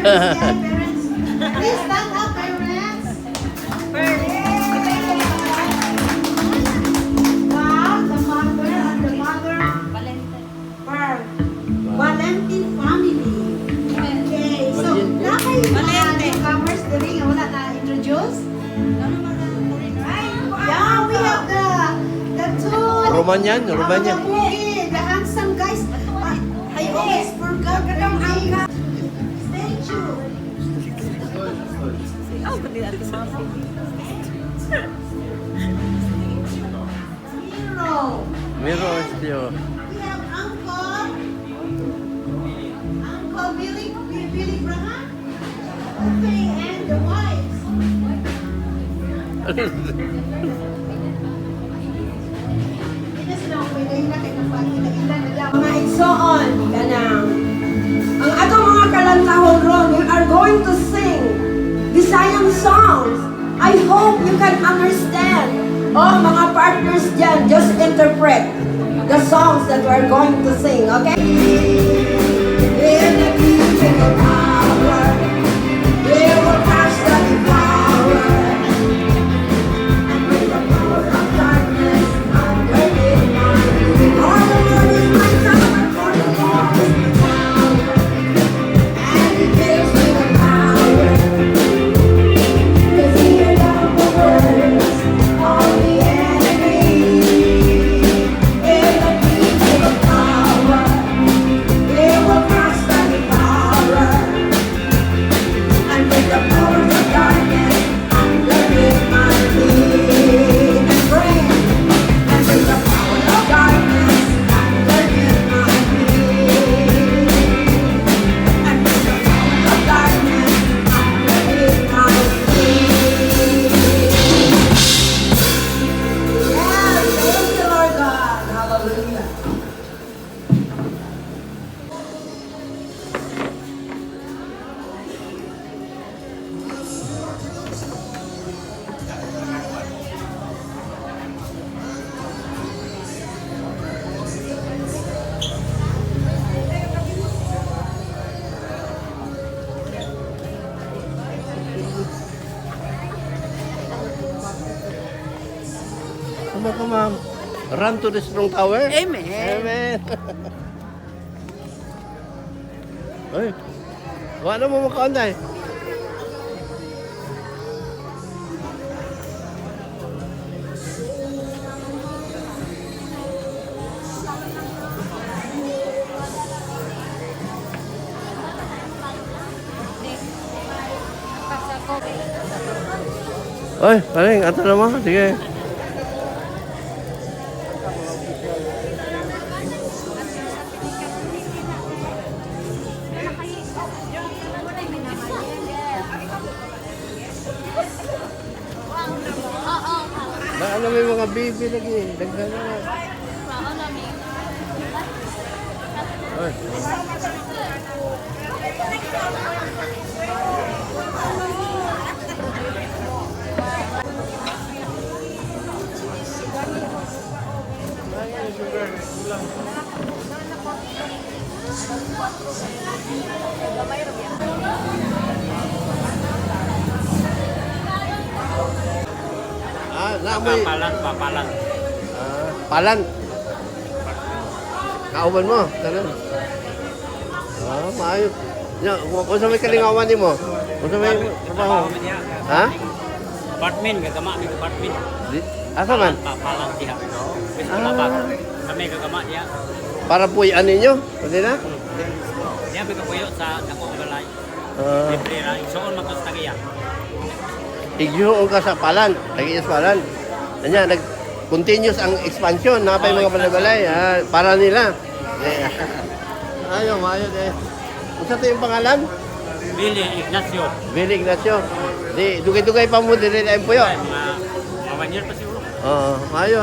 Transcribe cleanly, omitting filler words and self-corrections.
Parents, please stand up, parents. Wow, the mother and the mother. Valentine family. Okay, so nakay newcomers diri nga wala na introduce. Yeah, we have the two. Romanian. The handsome guys. I always forgot their name. Statue. Miro. Miro Estio. We have Uncle Billy Braham. Okay, and the wives. Mga igsoon, kanang ang atong mga kalantahon ron, we are going to sing Visayan songs. I hope you can understand. Oh, mga partners dyan, just interpret the songs that we are going to sing, okay? In the kingdom of power, we will cast the power. Come on. Run to the strong tower. Amen. Amen. Ay. Wala mo makaanday. Oy, paling ato naman. Sige. Ano may mga baby lagi, dagdag na. Oy. Naamoy. Papalan. Palan. Kauban mo, tanan. Maayo. Ya, kung sa may kalingawan mo. Kung sa may trabaho. Ha? Apartment, gagama may apartment. Asa man? Papalan diha. Bis malabak. Kami gagama diha. Para puyan ninyo, pwede na? Diha bigay sa dako balay. Libre ra, igsoon man to sa tagiya. Igyoon ka sa palan, lagi sa palan. Kanya, continuous ang expansion, napay mga balay-balay, para nila. Ayaw, maayo eh. Kung sa ito yung pangalan? Billy Ignacio. Billy Ignacio. Di, dugay-dugay pa mo, dili na yung puyo. Mga 1 year pa siguro. Oo, maayo.